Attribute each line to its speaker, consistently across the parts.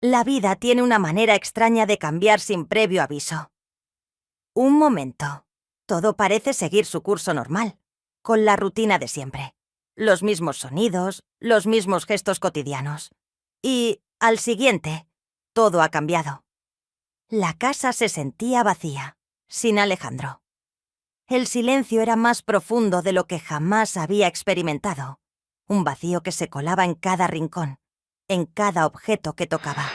Speaker 1: La vida tiene una manera extraña de cambiar sin previo aviso. Un momento. Todo parece seguir su curso normal, con la rutina de siempre. Los mismos sonidos, los mismos gestos cotidianos. Y, al siguiente, todo ha cambiado. La casa se sentía vacía, sin Alejandro. El silencio era más profundo de lo que jamás había experimentado. Un vacío que se colaba en cada rincón, en cada objeto que tocaba.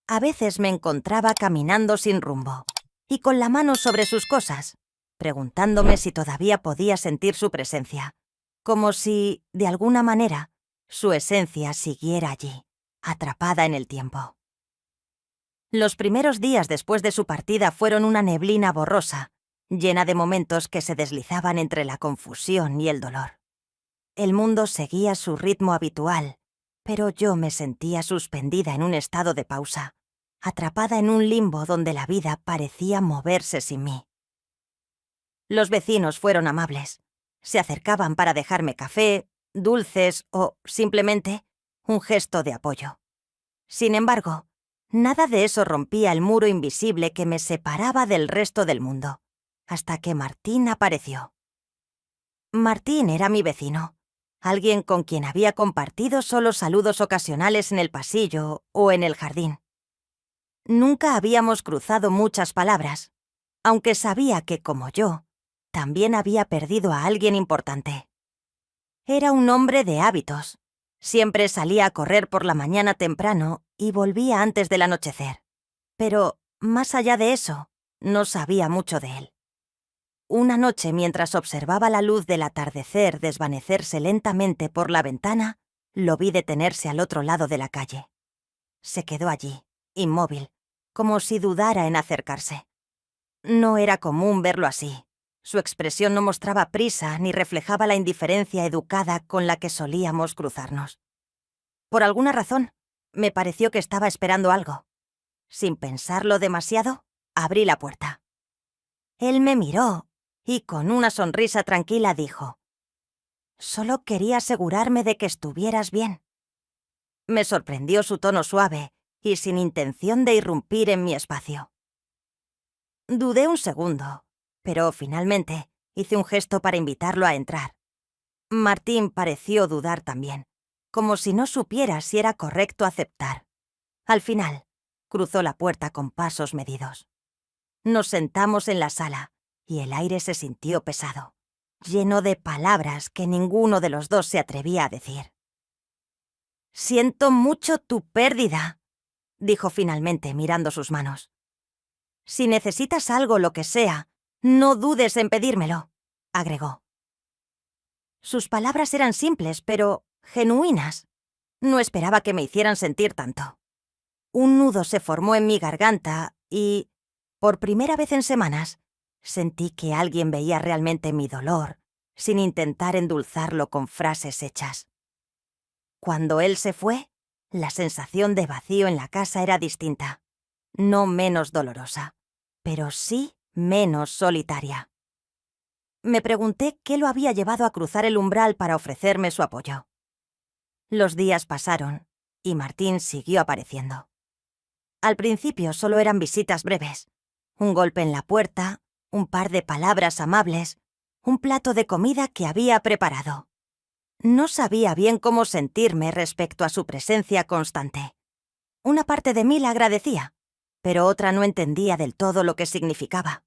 Speaker 1: A veces me encontraba caminando sin rumbo y con la mano sobre sus cosas, preguntándome si todavía podía sentir su presencia, como si, de alguna manera, su esencia siguiera allí, atrapada en el tiempo. Los primeros días después de su partida fueron una neblina borrosa, llena de momentos que se deslizaban entre la confusión y el dolor. El mundo seguía su ritmo habitual, pero yo me sentía suspendida en un estado de pausa, atrapada en un limbo donde la vida parecía moverse sin mí. Los vecinos fueron amables. Se acercaban para dejarme café, dulces o, simplemente, un gesto de apoyo. Sin embargo, nada de eso rompía el muro invisible que me separaba del resto del mundo, hasta que Martín apareció. Martín era mi vecino, alguien con quien había compartido solo saludos ocasionales en el pasillo o en el jardín. Nunca habíamos cruzado muchas palabras, aunque sabía que, como yo, también había perdido a alguien importante. Era un hombre de hábitos. Siempre salía a correr por la mañana temprano y volvía antes del anochecer. Pero, más allá de eso, no sabía mucho de él. Una noche, mientras observaba la luz del atardecer desvanecerse lentamente por la ventana, lo vi detenerse al otro lado de la calle. Se quedó allí, inmóvil, como si dudara en acercarse. No era común verlo así. Su expresión no mostraba prisa ni reflejaba la indiferencia educada con la que solíamos cruzarnos. Por alguna razón, me pareció que estaba esperando algo. Sin pensarlo demasiado, abrí la puerta. Él me miró y con una sonrisa tranquila dijo: «Solo quería asegurarme de que estuvieras bien». Me sorprendió su tono suave y sin intención de irrumpir en mi espacio. Dudé un segundo, pero finalmente hice un gesto para invitarlo a entrar. Martín pareció dudar también, como si no supiera si era correcto aceptar. Al final, cruzó la puerta con pasos medidos. Nos sentamos en la sala y el aire se sintió pesado, lleno de palabras que ninguno de los dos se atrevía a decir. «Siento mucho tu pérdida», dijo finalmente mirando sus manos. «Si necesitas algo, lo que sea, no dudes en pedírmelo», agregó. Sus palabras eran simples, pero genuinas. No esperaba que me hicieran sentir tanto. Un nudo se formó en mi garganta y, por primera vez en semanas, sentí que alguien veía realmente mi dolor, sin intentar endulzarlo con frases hechas. Cuando él se fue, la sensación de vacío en la casa era distinta. No menos dolorosa, pero sí menos solitaria. Me pregunté qué lo había llevado a cruzar el umbral para ofrecerme su apoyo. Los días pasaron y Martín siguió apareciendo. Al principio solo eran visitas breves. Un golpe en la puerta, un par de palabras amables, un plato de comida que había preparado. No sabía bien cómo sentirme respecto a su presencia constante. Una parte de mí la agradecía, pero otra no entendía del todo lo que significaba.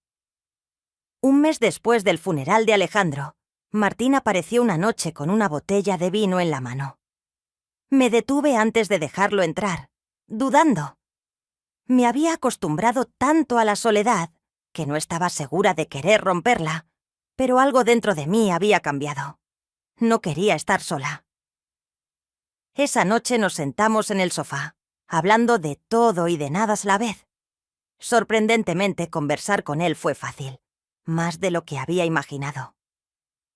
Speaker 1: Un mes después del funeral de Alejandro, Martín apareció una noche con una botella de vino en la mano. Me detuve antes de dejarlo entrar, dudando. Me había acostumbrado tanto a la soledad que no estaba segura de querer romperla, pero algo dentro de mí había cambiado. No quería estar sola. Esa noche nos sentamos en el sofá, hablando de todo y de nada a la vez. Sorprendentemente, conversar con él fue fácil, más de lo que había imaginado.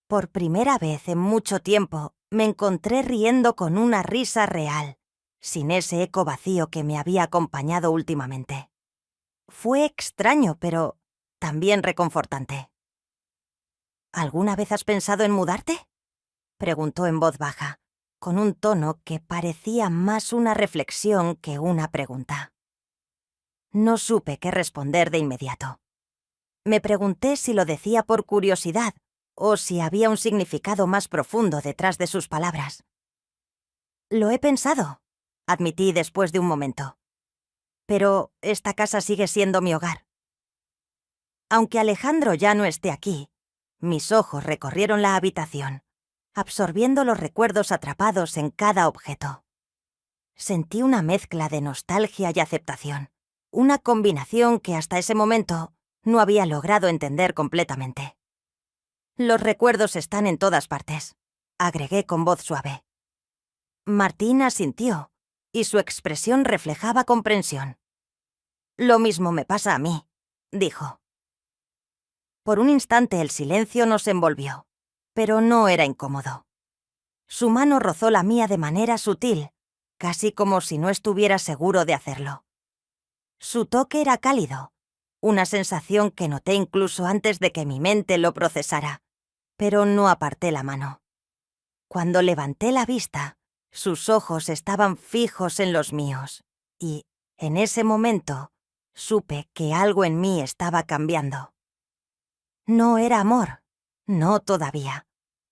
Speaker 1: Por primera vez en mucho tiempo, me encontré riendo con una risa real, sin ese eco vacío que me había acompañado últimamente. Fue extraño, pero también reconfortante. «¿Alguna vez has pensado en mudarte?», preguntó en voz baja, con un tono que parecía más una reflexión que una pregunta. No supe qué responder de inmediato. Me pregunté si lo decía por curiosidad o si había un significado más profundo detrás de sus palabras. «Lo he pensado», admití después de un momento. «Pero esta casa sigue siendo mi hogar». Aunque Alejandro ya no esté aquí, mis ojos recorrieron la habitación, absorbiendo los recuerdos atrapados en cada objeto. Sentí una mezcla de nostalgia y aceptación, una combinación que hasta ese momento no había logrado entender completamente. «Los recuerdos están en todas partes», agregué con voz suave. Martín asintió, y su expresión reflejaba comprensión. «Lo mismo me pasa a mí», dijo. Por un instante el silencio nos envolvió, pero no era incómodo. Su mano rozó la mía de manera sutil, casi como si no estuviera seguro de hacerlo. Su toque era cálido, una sensación que noté incluso antes de que mi mente lo procesara, pero no aparté la mano. Cuando levanté la vista, sus ojos estaban fijos en los míos, y, en ese momento, supe que algo en mí estaba cambiando. No era amor, no todavía,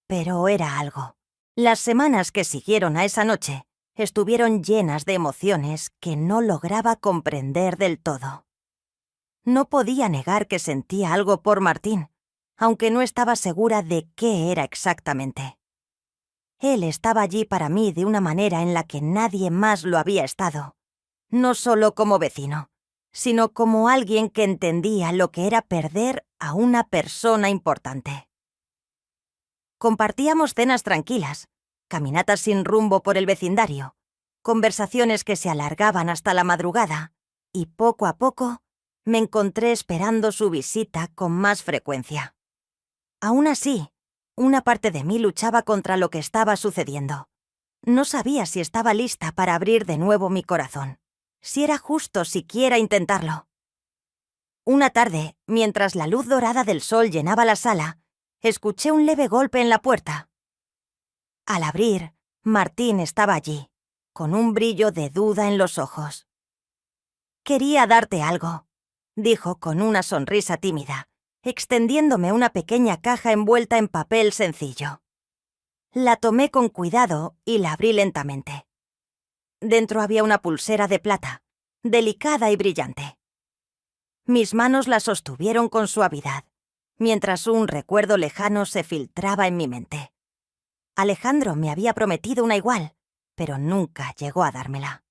Speaker 1: pero era algo. Las semanas que siguieron a esa noche estuvieron llenas de emociones que no lograba comprender del todo. No podía negar que sentía algo por Martín, aunque no estaba segura de qué era exactamente. Él estaba allí para mí de una manera en la que nadie más lo había estado, no solo como vecino, sino como alguien que entendía lo que era perder a una persona importante. Compartíamos cenas tranquilas, caminatas sin rumbo por el vecindario, conversaciones que se alargaban hasta la madrugada, y poco a poco me encontré esperando su visita con más frecuencia. Aún así, una parte de mí luchaba contra lo que estaba sucediendo. No sabía si estaba lista para abrir de nuevo mi corazón, si era justo siquiera intentarlo. Una tarde, mientras la luz dorada del sol llenaba la sala, escuché un leve golpe en la puerta. Al abrir, Martín estaba allí, con un brillo de duda en los ojos. «Quería darte algo», dijo con una sonrisa tímida, extendiéndome una pequeña caja envuelta en papel sencillo. La tomé con cuidado y la abrí lentamente. Dentro había una pulsera de plata, delicada y brillante. Mis manos la sostuvieron con suavidad, mientras un recuerdo lejano se filtraba en mi mente. Alejandro me había prometido una igual, pero nunca llegó a dármela.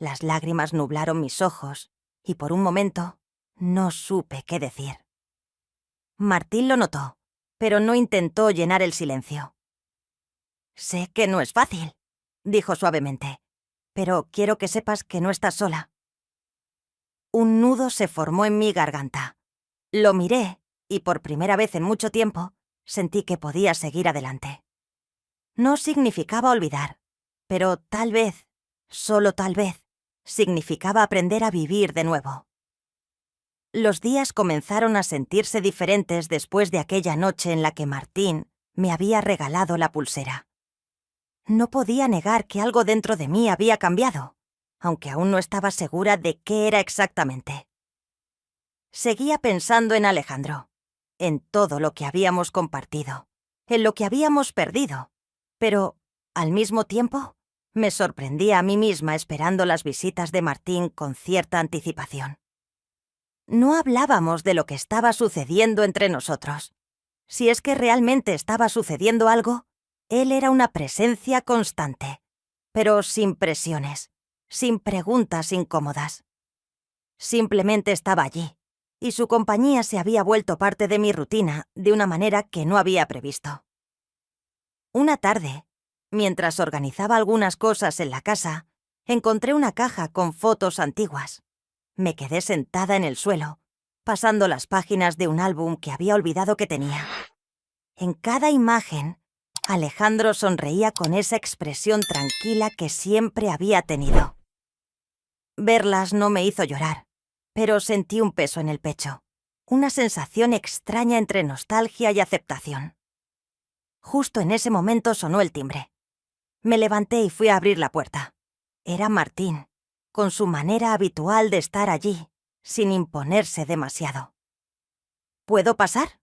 Speaker 1: Las lágrimas nublaron mis ojos, y por un momento no supe qué decir. Martín lo notó, pero no intentó llenar el silencio. «Sé que no es fácil», dijo suavemente, «pero quiero que sepas que no estás sola». Un nudo se formó en mi garganta. Lo miré, y por primera vez en mucho tiempo, sentí que podía seguir adelante. No significaba olvidar, pero tal vez, solo tal vez, significaba aprender a vivir de nuevo. Los días comenzaron a sentirse diferentes después de aquella noche en la que Martín me había regalado la pulsera. No podía negar que algo dentro de mí había cambiado, aunque aún no estaba segura de qué era exactamente. Seguía pensando en Alejandro, en todo lo que habíamos compartido, en lo que habíamos perdido, pero, al mismo tiempo, me sorprendía a mí misma esperando las visitas de Martín con cierta anticipación. No hablábamos de lo que estaba sucediendo entre nosotros. Si es que realmente estaba sucediendo algo, él era una presencia constante, pero sin presiones, sin preguntas incómodas. Simplemente estaba allí, y su compañía se había vuelto parte de mi rutina de una manera que no había previsto. Una tarde, mientras organizaba algunas cosas en la casa, encontré una caja con fotos antiguas. Me quedé sentada en el suelo, pasando las páginas de un álbum que había olvidado que tenía. En cada imagen, Alejandro sonreía con esa expresión tranquila que siempre había tenido. Verlas no me hizo llorar, pero sentí un peso en el pecho, una sensación extraña entre nostalgia y aceptación. Justo en ese momento sonó el timbre. Me levanté y fui a abrir la puerta. Era Martín, con su manera habitual de estar allí, sin imponerse demasiado. ¿Puedo pasar?,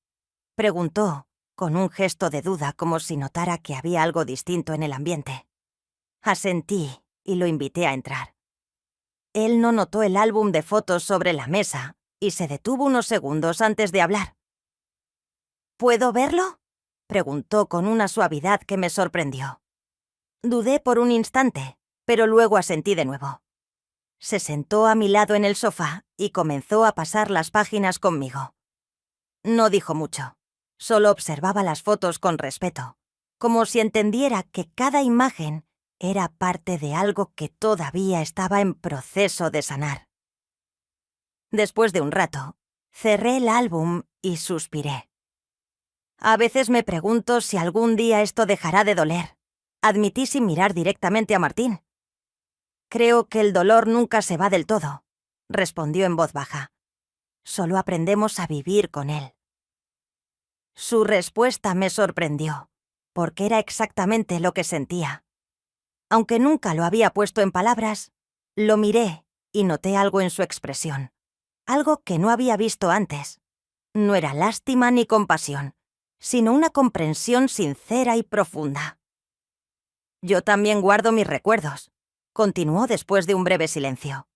Speaker 1: preguntó, con un gesto de duda, como si notara que había algo distinto en el ambiente. Asentí y lo invité a entrar. Él no notó el álbum de fotos sobre la mesa y se detuvo unos segundos antes de hablar. ¿Puedo verlo?, preguntó con una suavidad que me sorprendió. Dudé por un instante, pero luego asentí de nuevo. Se sentó a mi lado en el sofá y comenzó a pasar las páginas conmigo. No dijo mucho, solo observaba las fotos con respeto, como si entendiera que cada imagen era parte de algo que todavía estaba en proceso de sanar. Después de un rato, cerré el álbum y suspiré. A veces me pregunto si algún día esto dejará de doler, admití sin mirar directamente a Martín. Creo que el dolor nunca se va del todo, respondió en voz baja. Solo aprendemos a vivir con él. Su respuesta me sorprendió, porque era exactamente lo que sentía. Aunque nunca lo había puesto en palabras, lo miré y noté algo en su expresión, algo que no había visto antes. No era lástima ni compasión, sino una comprensión sincera y profunda. Yo también guardo mis recuerdos, continuó después de un breve silencio.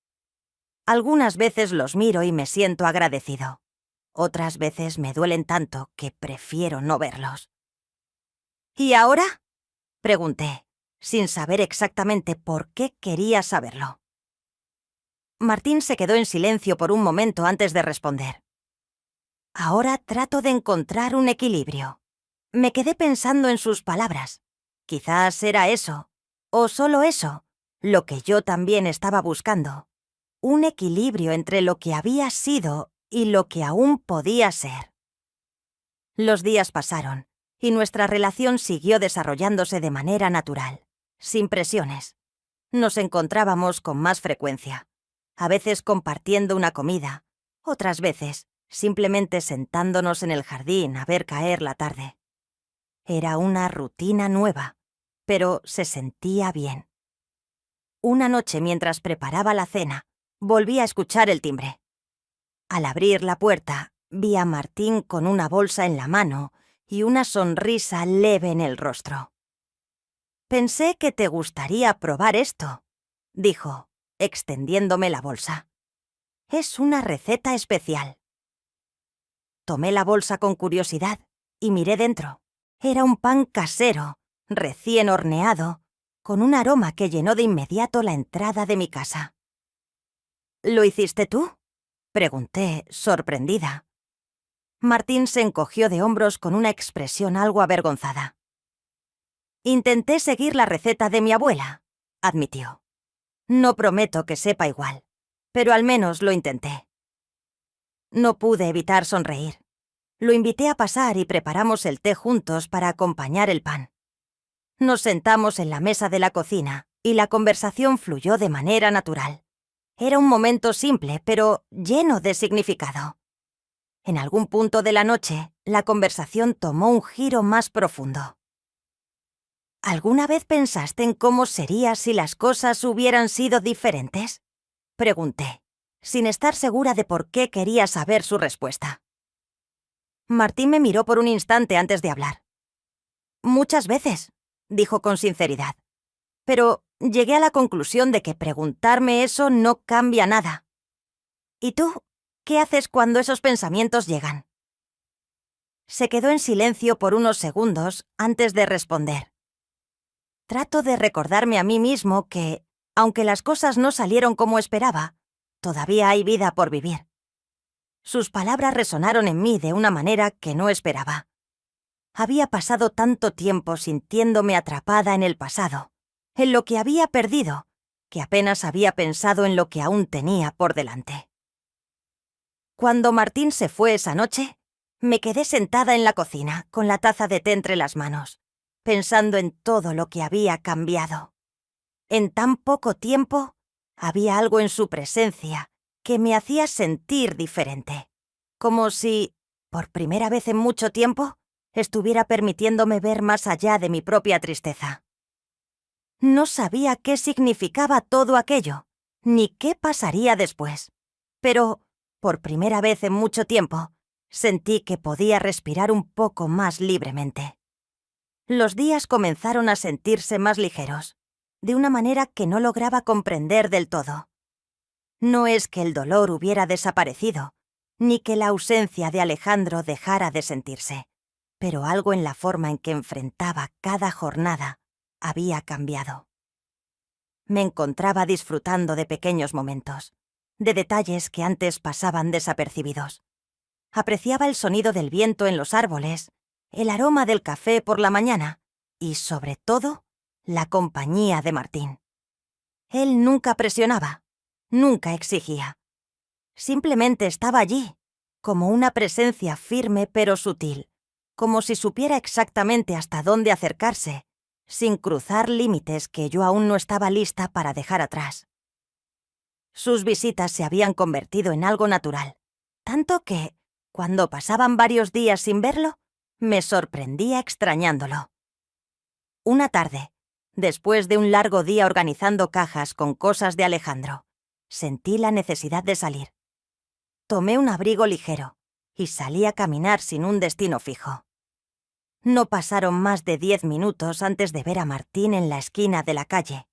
Speaker 1: Algunas veces los miro y me siento agradecido. Otras veces me duelen tanto que prefiero no verlos. ¿Y ahora?, pregunté, sin saber exactamente por qué quería saberlo. Martín se quedó en silencio por un momento antes de responder. Ahora trato de encontrar un equilibrio. Me quedé pensando en sus palabras. Quizás era eso, o solo eso, lo que yo también estaba buscando. Un equilibrio entre lo que había sido y lo que aún podía ser. Los días pasaron, y nuestra relación siguió desarrollándose de manera natural, sin presiones. Nos encontrábamos con más frecuencia, a veces compartiendo una comida, otras veces simplemente sentándonos en el jardín a ver caer la tarde. Era una rutina nueva, pero se sentía bien. Una noche, mientras preparaba la cena, volví a escuchar el timbre. Al abrir la puerta, vi a Martín con una bolsa en la mano y una sonrisa leve en el rostro. «Pensé que te gustaría probar esto», dijo, extendiéndome la bolsa. «Es una receta especial». Tomé la bolsa con curiosidad y miré dentro. Era un pan casero, recién horneado, con un aroma que llenó de inmediato la entrada de mi casa. «¿Lo hiciste tú?», pregunté, sorprendida. Martín se encogió de hombros con una expresión algo avergonzada. «Intenté seguir la receta de mi abuela», admitió. «No prometo que sepa igual, pero al menos lo intenté». No pude evitar sonreír. Lo invité a pasar y preparamos el té juntos para acompañar el pan. Nos sentamos en la mesa de la cocina y la conversación fluyó de manera natural. Era un momento simple, pero lleno de significado. En algún punto de la noche, la conversación tomó un giro más profundo. ¿Alguna vez pensaste en cómo sería si las cosas hubieran sido diferentes?, pregunté, sin estar segura de por qué quería saber su respuesta. Martín me miró por un instante antes de hablar. «Muchas veces», dijo con sinceridad, «pero llegué a la conclusión de que preguntarme eso no cambia nada». «¿Y tú? ¿Qué haces cuando esos pensamientos llegan?». Se quedó en silencio por unos segundos antes de responder. «Trato de recordarme a mí mismo que, aunque las cosas no salieron como esperaba, todavía hay vida por vivir». Sus palabras resonaron en mí de una manera que no esperaba. Había pasado tanto tiempo sintiéndome atrapada en el pasado, en lo que había perdido, que apenas había pensado en lo que aún tenía por delante. Cuando Martín se fue esa noche, me quedé sentada en la cocina, con la taza de té entre las manos, pensando en todo lo que había cambiado. En tan poco tiempo, había algo en su presencia que me hacía sentir diferente, como si, por primera vez en mucho tiempo, estuviera permitiéndome ver más allá de mi propia tristeza. No sabía qué significaba todo aquello, ni qué pasaría después. Pero, por primera vez en mucho tiempo, sentí que podía respirar un poco más libremente. Los días comenzaron a sentirse más ligeros, de una manera que no lograba comprender del todo. No es que el dolor hubiera desaparecido, ni que la ausencia de Alejandro dejara de sentirse, pero algo en la forma en que enfrentaba cada jornada había cambiado. Me encontraba disfrutando de pequeños momentos, de detalles que antes pasaban desapercibidos. Apreciaba el sonido del viento en los árboles, el aroma del café por la mañana y, sobre todo, la compañía de Martín. Él nunca presionaba, nunca exigía. Simplemente estaba allí, como una presencia firme pero sutil, como si supiera exactamente hasta dónde acercarse, sin cruzar límites que yo aún no estaba lista para dejar atrás. Sus visitas se habían convertido en algo natural, tanto que, cuando pasaban varios días sin verlo, me sorprendía extrañándolo. Una tarde, después de un largo día organizando cajas con cosas de Alejandro, sentí la necesidad de salir. Tomé un abrigo ligero y salí a caminar sin un destino fijo. No pasaron más de 10 minutos antes de ver a Martín en la esquina de la calle.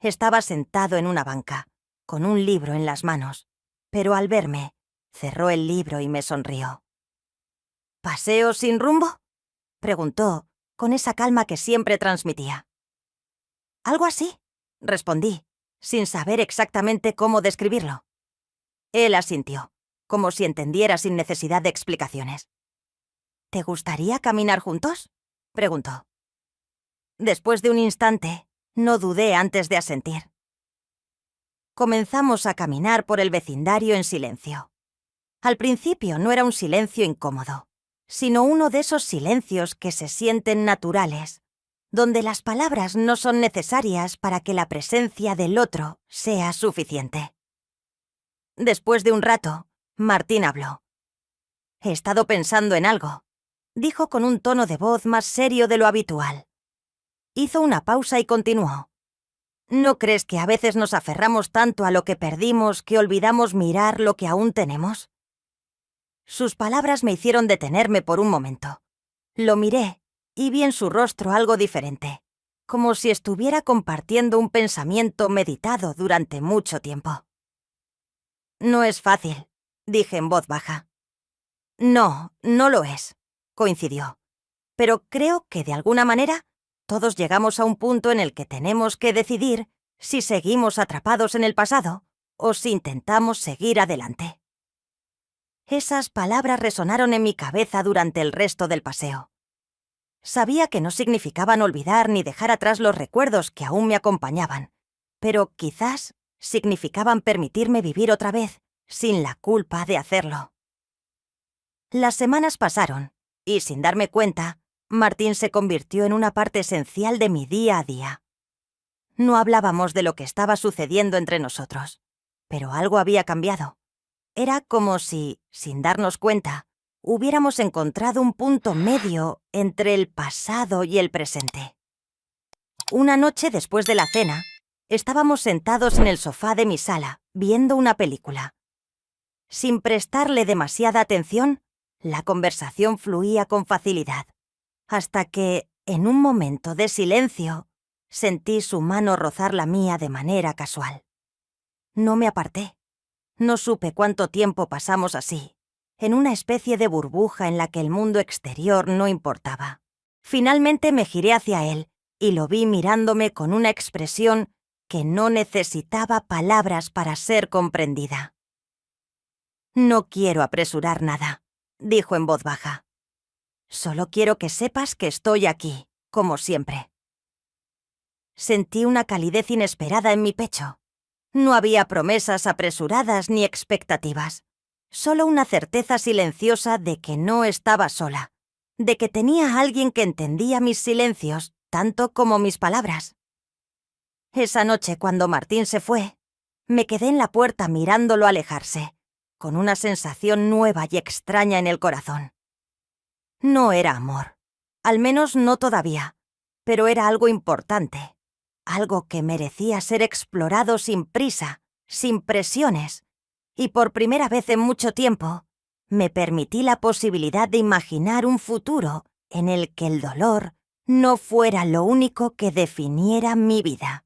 Speaker 1: Estaba sentado en una banca, con un libro en las manos, pero al verme, cerró el libro y me sonrió. ¿Paseo sin rumbo?, preguntó, con esa calma que siempre transmitía. Algo así, respondí, sin saber exactamente cómo describirlo. Él asintió, como si entendiera sin necesidad de explicaciones. ¿Te gustaría caminar juntos?, preguntó. Después de un instante, no dudé antes de asentir. Comenzamos a caminar por el vecindario en silencio. Al principio no era un silencio incómodo, sino uno de esos silencios que se sienten naturales, donde las palabras no son necesarias para que la presencia del otro sea suficiente. Después de un rato, Martín habló. «He estado pensando en algo», dijo con un tono de voz más serio de lo habitual. Hizo una pausa y continuó. ¿No crees que a veces nos aferramos tanto a lo que perdimos que olvidamos mirar lo que aún tenemos? Sus palabras me hicieron detenerme por un momento. Lo miré y vi en su rostro algo diferente, como si estuviera compartiendo un pensamiento meditado durante mucho tiempo. «No es fácil», dije en voz baja. «No, no lo es», coincidió. «Pero creo que de alguna manera todos llegamos a un punto en el que tenemos que decidir si seguimos atrapados en el pasado o si intentamos seguir adelante». Esas palabras resonaron en mi cabeza durante el resto del paseo. Sabía que no significaban olvidar ni dejar atrás los recuerdos que aún me acompañaban, pero quizás significaban permitirme vivir otra vez sin la culpa de hacerlo. Las semanas pasaron y, sin darme cuenta, Martín se convirtió en una parte esencial de mi día a día. No hablábamos de lo que estaba sucediendo entre nosotros, pero algo había cambiado. Era como si, sin darnos cuenta, hubiéramos encontrado un punto medio entre el pasado y el presente. Una noche después de la cena, estábamos sentados en el sofá de mi sala, viendo una película. Sin prestarle demasiada atención, la conversación fluía con facilidad, hasta que, en un momento de silencio, sentí su mano rozar la mía de manera casual. No me aparté. No supe cuánto tiempo pasamos así, en una especie de burbuja en la que el mundo exterior no importaba. Finalmente me giré hacia él y lo vi mirándome con una expresión que no necesitaba palabras para ser comprendida. «No quiero apresurar nada», dijo en voz baja. «Solo quiero que sepas que estoy aquí, como siempre». Sentí una calidez inesperada en mi pecho. No había promesas apresuradas ni expectativas, solo una certeza silenciosa de que no estaba sola, de que tenía a alguien que entendía mis silencios tanto como mis palabras. Esa noche, cuando Martín se fue, me quedé en la puerta mirándolo alejarse, con una sensación nueva y extraña en el corazón. No era amor, al menos no todavía, pero era algo importante, algo que merecía ser explorado sin prisa, sin presiones, y por primera vez en mucho tiempo, me permití la posibilidad de imaginar un futuro en el que el dolor no fuera lo único que definiera mi vida.